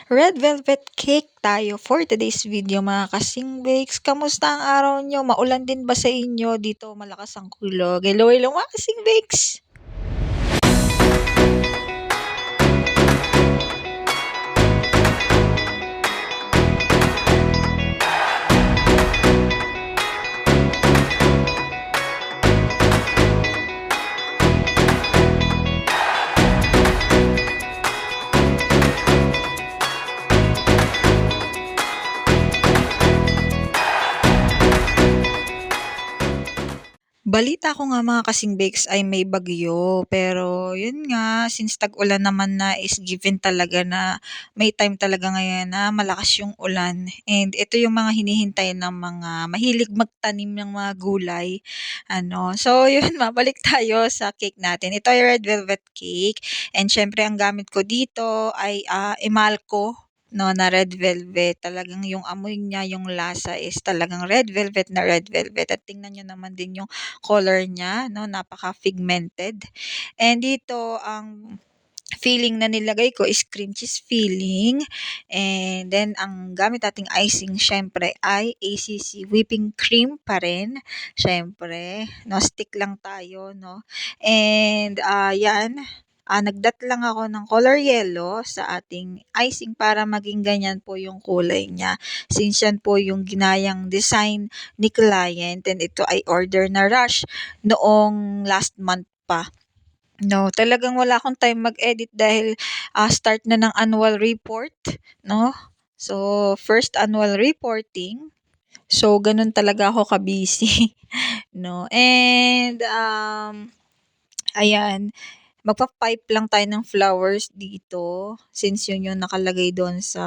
Red velvet cake tayo for today's video mga kasing-bakes. Kamusta ang araw nyo? Maulan din ba sa inyo? Dito malakas ang kulog. Hello, hello mga kasing-bakes! Balita ko nga mga kasing-bakes ay may bagyo, pero yun nga, since tag-ulan naman na is given talaga na may time talaga ngayon na malakas yung ulan. And ito yung mga hinihintay ng mga mahilig magtanim ng mga gulay. So yun, mabalik tayo sa cake natin. Ito ay red velvet cake. And syempre, ang gamit ko dito ay Emalco, no, na red velvet. Talagang yung amoy niya, yung lasa is talagang red velvet na red velvet. At tingnan nyo naman din yung color niya, no, napaka-pigmented. And dito, ang filling na nilagay ko is cream cheese filling. And then, ang gamit nating icing, syempre, ay ACC whipping cream pa rin. Syempre, no, stick lang tayo, no. And, yan, nagdat lang ako ng color yellow sa ating icing para maging ganyan po yung kulay niya. Since yan po yung ginayang design ni client, and ito ay order na rush noong last month pa. No, talagang wala akong time mag-edit dahil start na ng annual report, no? So, first annual reporting. So, ganun talaga ako ka-busy, no? And, ayan, magpa-pipe lang tayo ng flowers dito since yun yung nakalagay doon sa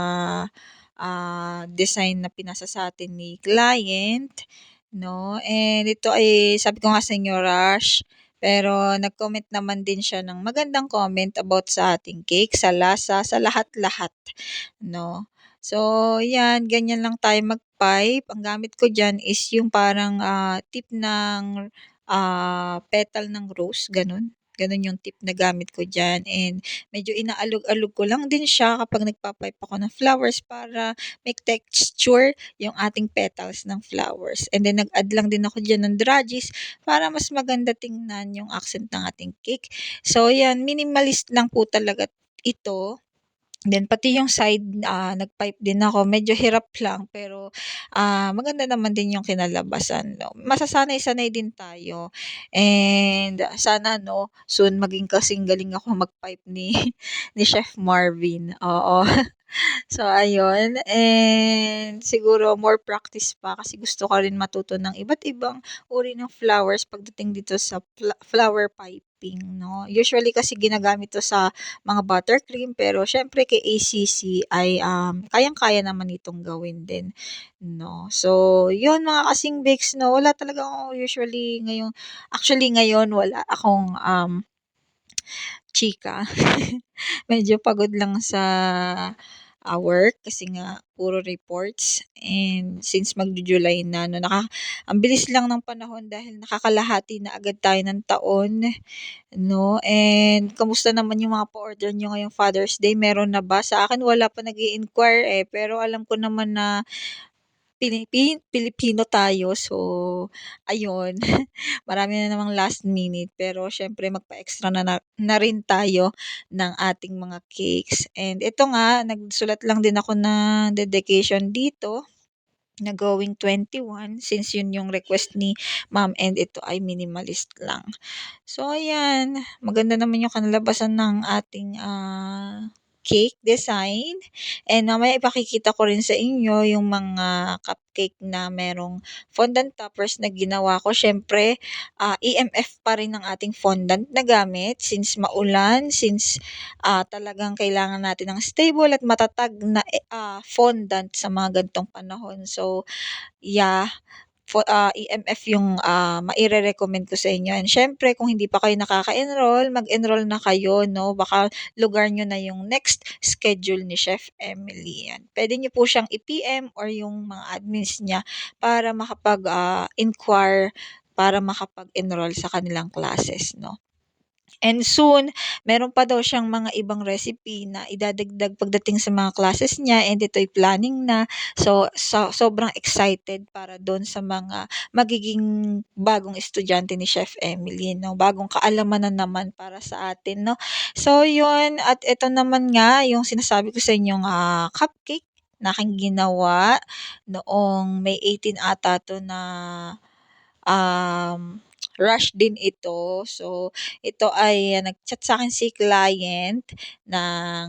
design na pinasa sa atin ni client, no? And ito ay, sabi ko nga sa inyo, rush. Pero nag-comment naman din siya ng magandang comment about sa ating cake, sa lasa, sa lahat-lahat, no? So, yan, ganyan lang tayo mag-pipe. Ang gamit ko dyan is yung parang tip ng petal ng rose, ganun. Ganun yung tip na gamit ko dyan. And medyo inaalog-alog ko lang din siya kapag nagpa-pipe ako ng flowers para make texture yung ating petals ng flowers. And then nag-add lang din ako dyan ng dragis para mas maganda tingnan yung accent ng ating cake. So yan, minimalist lang po talaga ito. Then pati yung side, nag-pipe din ako. Medyo hirap lang pero maganda naman din yung kinalabasan, 'no. Masasanay-sanay din tayo and sana 'no, soon maging kasing galing ako mag-pipe ni ni Chef Marvin, oo. So ayun, and siguro more practice pa kasi gusto ko rin matuto ng iba't ibang uri ng flowers pagdating dito sa flower piping, 'no. Usually kasi ginagamit 'to sa mga buttercream pero siyempre kay ACC ay, kayang-kaya naman itong gawin din, 'no. So yun mga kasing bakes 'no, wala talaga akong usually actually ngayon wala akong, chika. Medyo pagod lang sa work kasi nga puro reports and since magju-July na 'no, ang bilis lang ng panahon dahil nakakalahati na agad tayo ng taon, 'no. And kamusta naman yung mga pa-order niyo ngayong Father's Day, meron na ba? Sa akin wala pa nag-i-inquire, pero alam ko naman na Pilipino tayo so ayun, marami na namang last minute pero siyempre magpa-extra na rin tayo ng ating mga cakes. And ito nga, nagsulat lang din ako ng dedication dito na going 21 since yun yung request ni ma'am and ito ay minimalist lang. So ayan, maganda naman yung kanalabasan ng ating cake design. And mamaya ipakikita ko rin sa inyo yung mga cupcake na merong fondant toppers na ginawa ko. Siyempre, EMF pa rin ang ating fondant na gamit since maulan, since talagang kailangan natin ng stable at matatag na fondant sa mga gantong panahon. So, yeah, EMF yung maire-recommend ko sa inyo. And syempre, kung hindi pa kayo nakaka-enroll, mag-enroll na kayo, no? Baka lugar nyo na yung next schedule ni Chef Emily. Yan. Pwede nyo po siyang i-PM or yung mga admins niya para makapag-inquire, para makapag-enroll sa kanilang classes, no? And soon, meron pa daw siyang mga ibang recipe na idadagdag pagdating sa mga classes niya, and ito'y planning na. So, sobrang excited para do'n sa mga magiging bagong estudyante ni Chef Emily 'no, bagong kaalaman na naman para sa atin 'no. So 'yun, at ito naman nga yung sinasabi ko sa inyong, cupcake na aking ginawa noong May 18 ata 'to na rush din ito. So, ito ay nag-chat sa'kin si client ng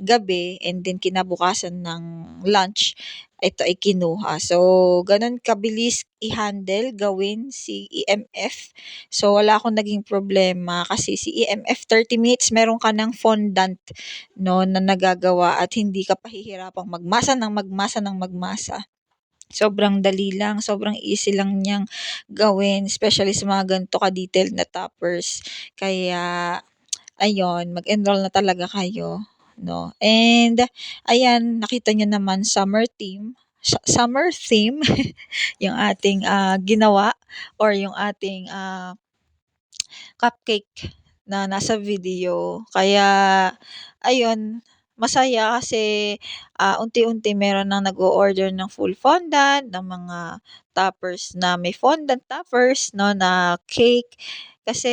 gabi, and then kinabukasan ng lunch, ito ay kinuha. So, gano'n kabilis i-handle, gawin si EMF. So, wala akong naging problema kasi si EMF 30 minutes meron ka ng fondant 'no, na nagagawa at hindi ka pahihirapang magmasa ng magmasa ng magmasa. Sobrang dali lang, sobrang easy lang niyang gawin, especially sa mga ganito ka-detailed na toppers. Kaya ayun, mag-enroll na talaga kayo 'no. And ayan, nakita niyo naman summer theme yung ating, ginawa, or yung ating, cupcake na nasa video. Kaya ayun, masaya kasi, unti-unti meron ng nag-o-order ng full fondant, ng mga toppers na may fondant toppers 'no, na cake. Kasi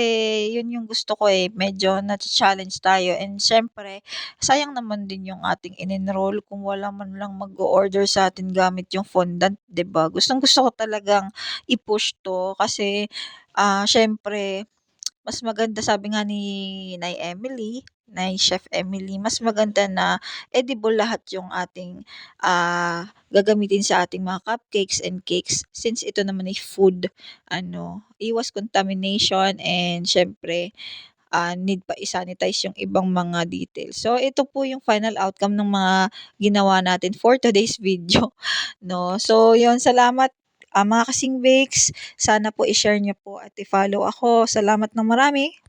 yun yung gusto ko, eh, medyo nacha-challenge tayo, and siyempre sayang naman din yung ating in-enroll kung wala man lang mag-o-order sa'tin gamit yung fondant, 'di ba? Gustong-gusto ko talagang i-push 'to kasi, siyempre mas maganda, sabi nga ni Nay Chef Emily, mas maganda na edible lahat yung ating, gagamitin sa ating mga cupcakes and cakes, since ito naman ay food ano, iwas contamination, and siyempre, need pa i-sanitize yung ibang mga details. So, ito po yung final outcome ng mga ginawa natin for today's video 'no. So, yun, salamat, mga kasing bakes. Sana po i-share niyo po at i-follow ako. Salamat ng marami.